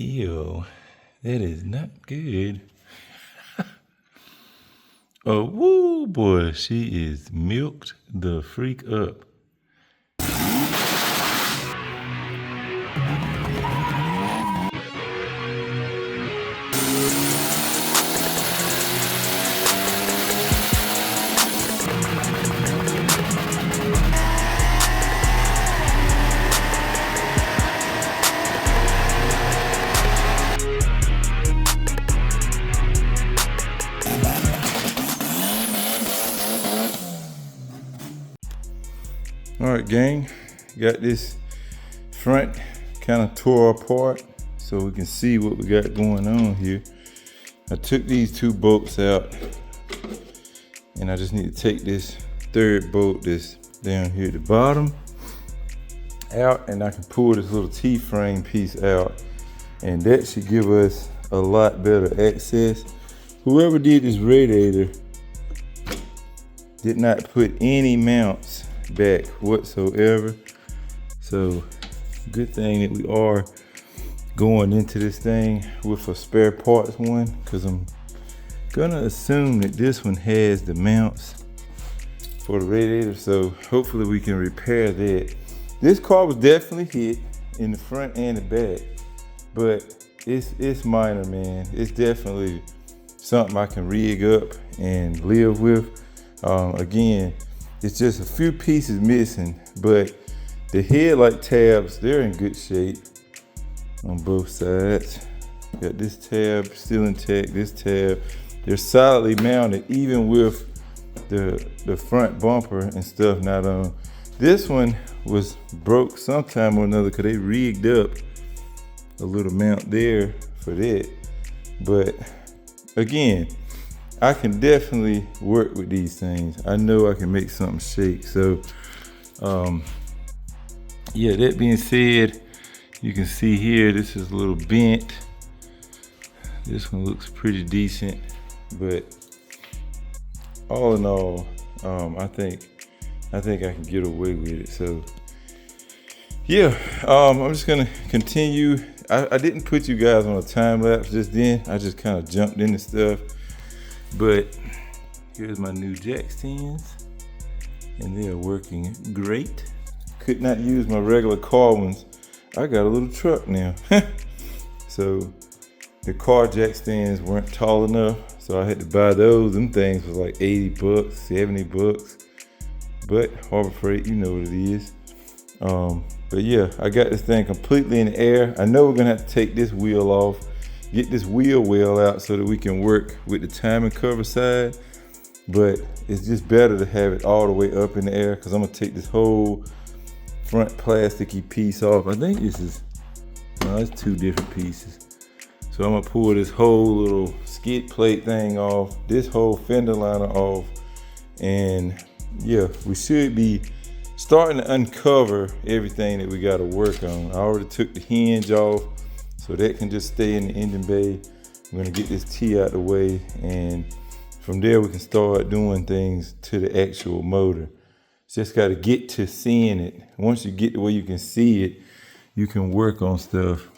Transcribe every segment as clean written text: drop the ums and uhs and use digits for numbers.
Ew, that is not good. Oh, woo, boy, she is milked the freak up. All right, gang, got this front kind of tore apart so we can see what we got going on here. I took these two bolts out and I just need to take this third bolt that's down here at the bottom out, and I can pull this little T-frame piece out, and that should give us a lot better access. Whoever did this radiator did not put any mounts back whatsoever, so good thing that we are going into this thing with a spare parts one, because I'm gonna assume that this one has the mounts for the radiator, so hopefully we can repair that. This car was definitely hit in the front and the back, but it's minor, man. It's definitely something I can rig up and live with. Again, it's just a few pieces missing, but the headlight tabs, they're in good shape on both sides. Got this tab still intact, this tab. They're solidly mounted, even with the front bumper and stuff not on. This one was broke sometime or another because they rigged up a little mount there for that. But again, I can definitely work with these things. I know I can make something shake. So, yeah, that being said, you can see here, this is a little bent. This one looks pretty decent, but all in all, I think I can get away with it. So, yeah, I'm just gonna continue. I didn't put you guys on a time lapse just then. I just kind of jumped into stuff. But here's my new jack stands, and they are working great. Could not use my regular car ones. I got a little truck now. So the car jack stands weren't tall enough, so I had to buy those. Them things was like 80 bucks, 70 bucks. But Harbor Freight, you know what it is. But yeah, I got this thing completely in the air. I know we're gonna have to take this wheel off, get this wheel well out so that we can work with the timing cover side, but it's just better to have it all the way up in the air, because I'm gonna take this whole front plasticky piece off. I think this is, no, it's two different pieces. So I'm gonna pull this whole little skid plate thing off, this whole fender liner off, and yeah, we should be starting to uncover everything that we gotta work on. I already took the hinge off, so that can just stay in the engine bay. I'm gonna get this T out the way, and from there we can start doing things to the actual motor. Just gotta get to seeing it. Once you get to where you can see it, you can work on stuff.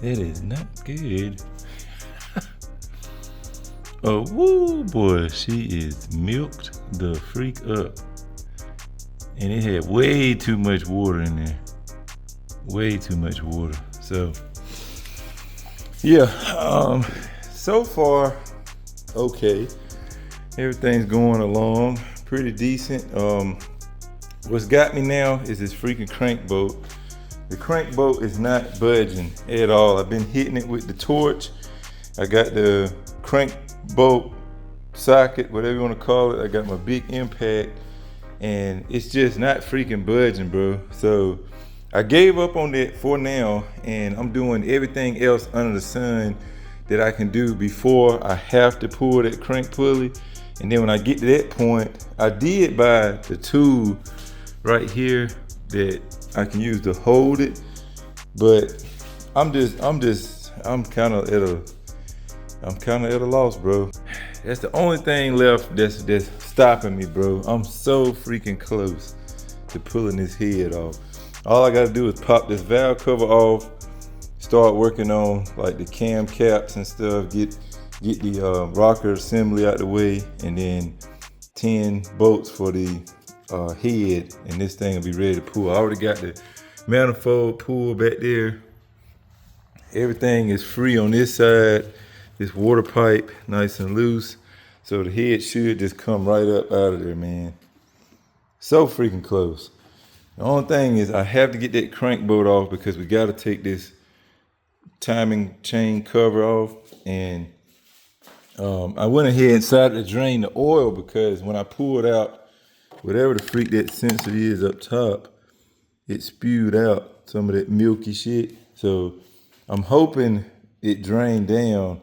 That is not good. Oh, woo, boy, she is milked the freak up. And it had way too much water in there. Way too much water. So, yeah, so far, okay. Everything's going along pretty decent. What's got me now is this freaking crank bolt. The crank bolt is not budging at all. I've been hitting it with the torch. I got the crank bolt socket, whatever you want to call it. I got my big impact, and it's just not freaking budging, bro. So I gave up on that for now, and I'm doing everything else under the sun that I can do before I have to pull that crank pulley. And then when I get to that point, I did buy the tool right here that I can use to hold it, but I'm kind of at a loss, bro. That's the only thing left that's stopping me, bro. I'm so freaking close to pulling this head off. All I gotta do is pop this valve cover off, start working on like the cam caps and stuff, get the rocker assembly out the way, and then 10 bolts for the head, and this thing will be ready to pull. I already got the manifold pull back there. Everything is free on this side. This water pipe nice and loose, so the head should just come right up out of there, man. So freaking close. The only thing is I have to get that crank bolt off because we got to take this timing chain cover off, and I went ahead and decided to drain the oil because when I pulled out whatever the freak that sensor is up top, it spewed out some of that milky shit. So I'm hoping it drained down,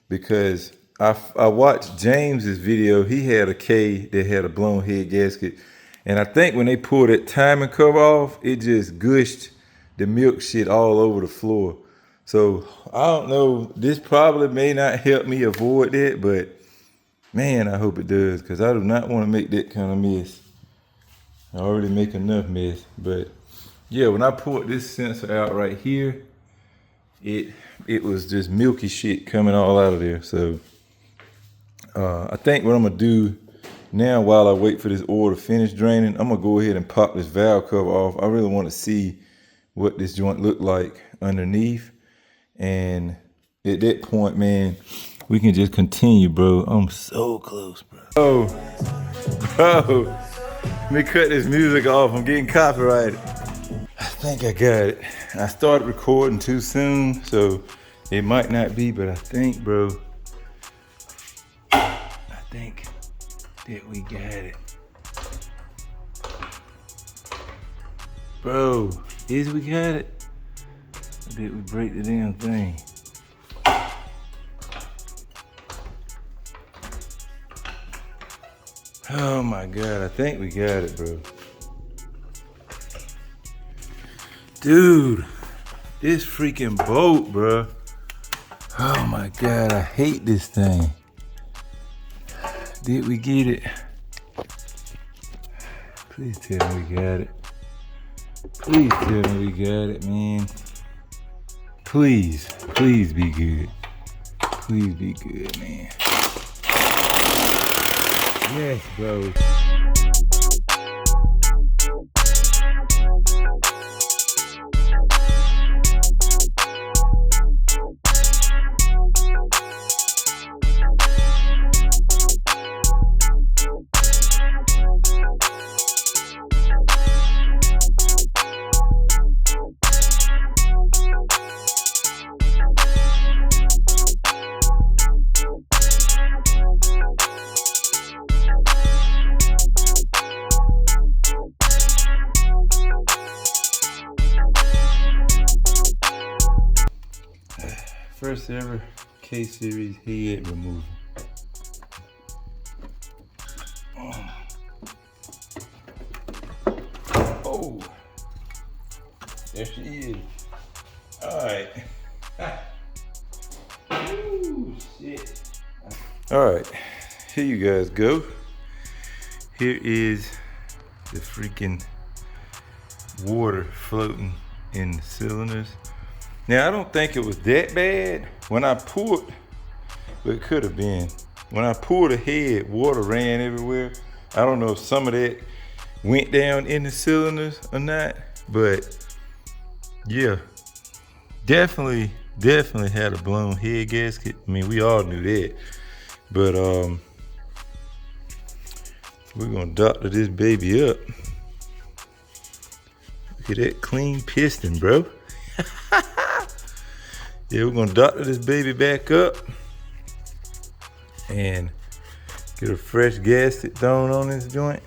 because I watched James's video. He had a K that had a blown head gasket, and I think when they pulled that timing cover off, it just gushed the milk shit all over the floor. So I don't know, this probably may not help me avoid that, but man, I hope it does, because I do not want to make that kind of mess. I already make enough mess. But yeah, when I pulled this sensor out right here, it was just milky shit coming all out of there. So I think what I'm gonna do now, while I wait for this oil to finish draining, I'm gonna go ahead and pop this valve cover off. I really want to see what this joint looked like underneath. And at that point, man, we can just continue, bro. I'm so close, bro. Bro, let me cut this music off. I'm getting copyrighted. I think I got it. I started recording too soon, so it might not be, but I think, bro, I think that we got it. Bro, we got it? Or did we break the damn thing? Oh my God, I think we got it, bro. Dude, this freaking boat, bro. Oh my God, I hate this thing. Did we get it? Please tell me we got it. Please tell me we got it, man. Please be good. Please be good, man. Yes, bro. First ever K-Series head removal. Oh, there she is. All right. Ooh, shit. All right, here you guys go. Here is the freaking water floating in the cylinders. Now I don't think it was that bad. When I pulled, but it could have been. When I pulled ahead, water ran everywhere. I don't know if some of that went down in the cylinders or not, but yeah, definitely had a blown head gasket. I mean, we all knew that, but we're gonna doctor this baby up. Look at that clean piston, bro. Yeah, we're gonna doctor this baby back up and get a fresh gasket thrown on this joint.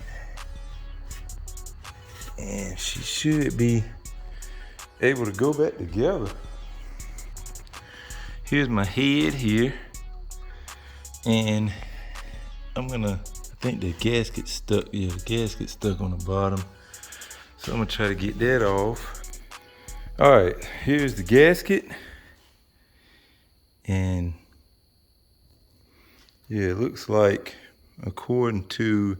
And she should be able to go back together. Here's my head here. And I think the gasket's stuck. Yeah, the gasket's stuck on the bottom. So I'm gonna try to get that off. All right, here's the gasket. And yeah, it looks like, according to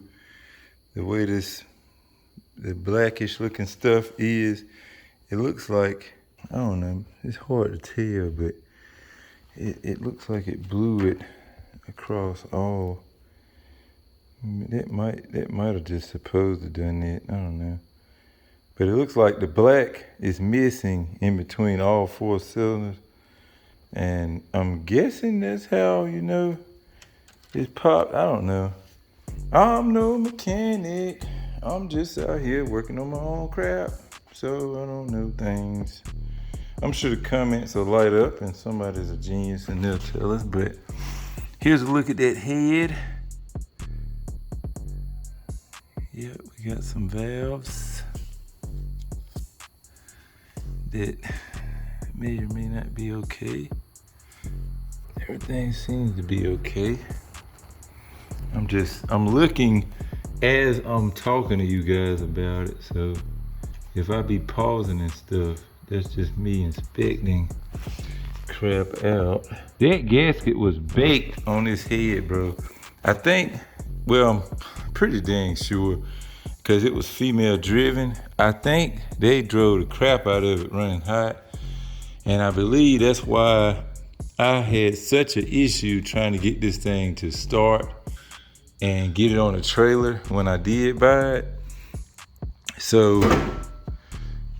the way the blackish looking stuff is, it looks like, I don't know, it's hard to tell, but it looks like it blew it across all. That might have just supposed to done it, I don't know. But it looks like the black is missing in between all 4 cylinders. And I'm guessing that's how, you know, it's popped. I don't know. I'm no mechanic. I'm just out here working on my own crap. So I don't know things. I'm sure the comments will light up and somebody's a genius and they'll tell us. But here's a look at that head. Yep, we got some valves that may or may not be okay. Everything seems to be okay. I'm looking as I'm talking to you guys about it. So if I be pausing and stuff, that's just me inspecting crap out. That gasket was baked on this head, bro. I think, well, I'm pretty dang sure, because it was female driven. I think they drove the crap out of it running hot. And I believe that's why I had such an issue trying to get this thing to start and get it on a trailer when I did buy it. So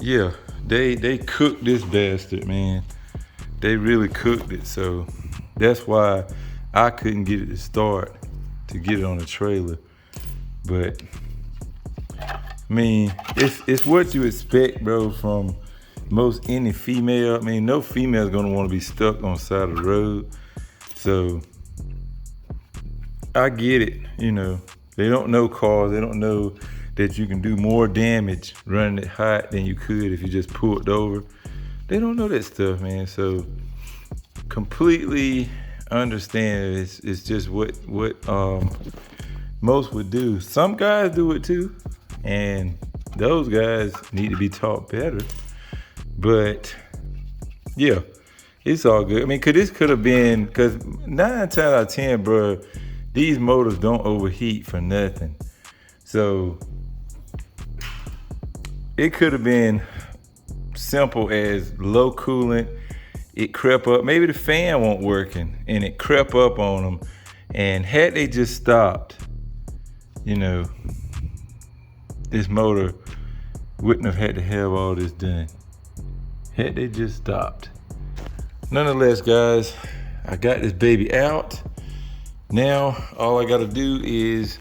yeah, they cooked this bastard, man. They really cooked it. So that's why I couldn't get it to start to get it on a trailer. But I mean, it's what you expect, bro, from most any female. I mean, no female is gonna want to be stuck on the side of the road. So I get it, you know. They don't know cars. They don't know that you can do more damage running it hot than you could if you just pulled over. They don't know that stuff, man. So completely understand it. It's just what most would do. Some guys do it too, and those guys need to be taught better. But yeah, it's all good. I mean, this could have been, because 9 times out of 10, bro, these motors don't overheat for nothing. So it could have been simple as low coolant. It crept up. Maybe the fan wasn't working and it crept up on them. And had they just stopped, you know, this motor wouldn't have had to have all this done. Had they just stopped. Nonetheless, guys, I got this baby out. Now, all I gotta do is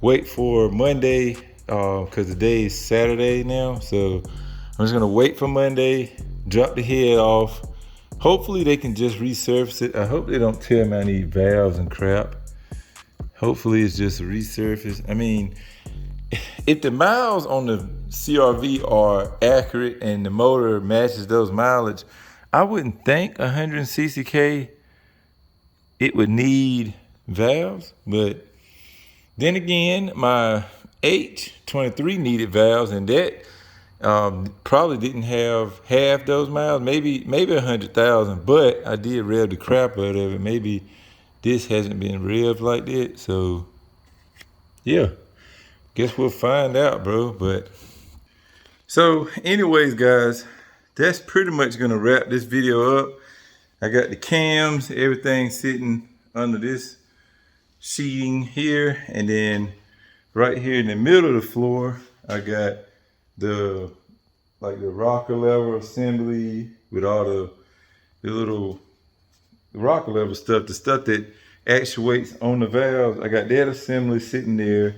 wait for Monday, because the day is Saturday now. So I'm just gonna wait for Monday, drop the head off. Hopefully they can just resurface it. I hope they don't tell me I need valves and crap. Hopefully it's just a resurface. I mean, if the miles on the CRV are accurate and the motor matches those mileage, I wouldn't think 160K it would need valves. But then again, my H23 needed valves, and that probably didn't have half those miles, maybe 100,000, but I did rev the crap out of it. Maybe this hasn't been revved like that. So yeah, guess we'll find out, bro. But so anyways, guys, that's pretty much gonna wrap this video up. I got the cams, everything sitting under this sheeting here, and then right here in the middle of the floor, I got the rocker lever assembly with all the little rocker lever stuff, the stuff that actuates on the valves. I got that assembly sitting there.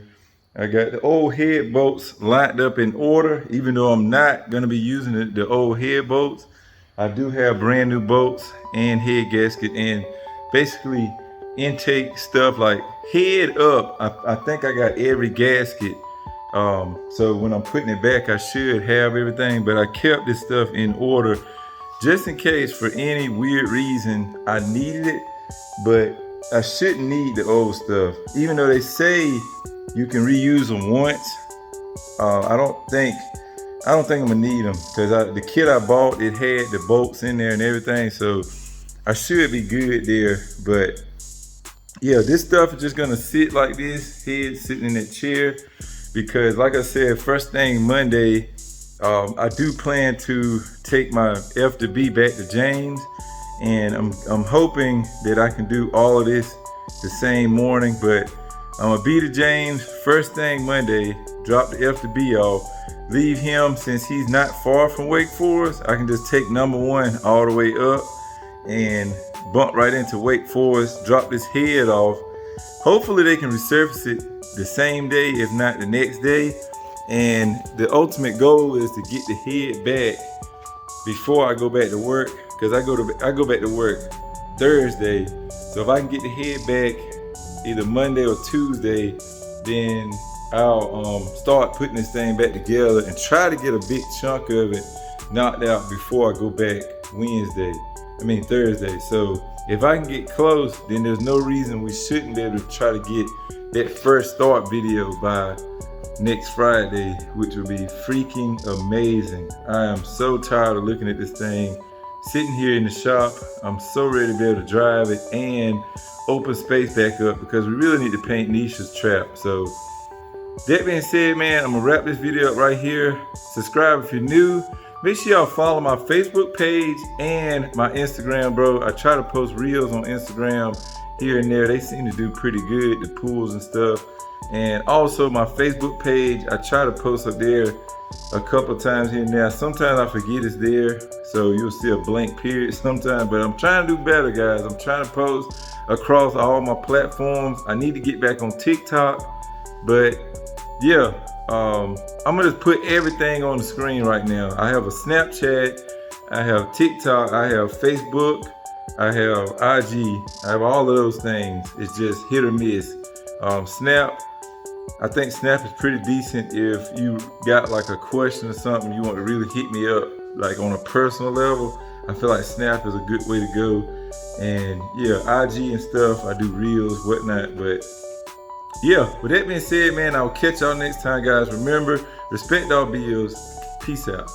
I got the old head bolts lined up in order, even though I'm not gonna be using the old head bolts. I do have brand new bolts and head gasket and basically intake stuff like head up. I think I got every gasket. So when I'm putting it back, I should have everything, but I kept this stuff in order just in case for any weird reason I needed it, but I shouldn't need the old stuff. Even though they say you can reuse them once, I don't think I'm gonna need them, because the kit I bought, it had the bolts in there and everything, so I should be good there. But yeah, this stuff is just gonna sit like this, head sitting in that chair, because like I said, first thing Monday, I do plan to take my F2B back to James, and I'm hoping that I can do all of this the same morning. But I'm gonna be to James first thing Monday, drop the F2B off, leave him, since he's not far from Wake Forest, I can just take number 1 all the way up and bump right into Wake Forest, drop this head off. Hopefully they can resurface it the same day, if not the next day. And the ultimate goal is to get the head back before I go back to work, because I go back to work Thursday. So if I can get the head back either Monday or Tuesday, then I'll start putting this thing back together and try to get a big chunk of it knocked out before I go back Thursday. So if I can get close, then there's no reason we shouldn't be able to try to get that first start video by next Friday, which will be freaking amazing. I am so tired of looking at this thing sitting here in the shop. I'm so ready to be able to drive it and open space back up, because we really need to paint Nisha's trap. So that being said, man, I'm gonna wrap this video up right here. Subscribe if you're new. Make sure y'all follow my Facebook page and my Instagram, bro. I try to post reels on Instagram here and there. They seem to do pretty good, the pools and stuff. And also my Facebook page, I try to post up there a couple times here and there. Sometimes I forget it's there, so you'll see a blank period sometimes, but I'm trying to do better, guys. I'm trying to post across all my platforms. I need to get back on TikTok, but yeah, I'm gonna just put everything on the screen right now. I have a Snapchat, I have TikTok, I have Facebook, I have IG, I have all of those things. It's just hit or miss. Snap, I think Snap is pretty decent if you got like a question or something you want to really hit me up, like on a personal level. I feel like Snap is a good way to go. And yeah, IG and stuff, I do reels, whatnot. But yeah, with that being said, man, I'll catch y'all next time, guys. Remember, respect all bills. Peace out.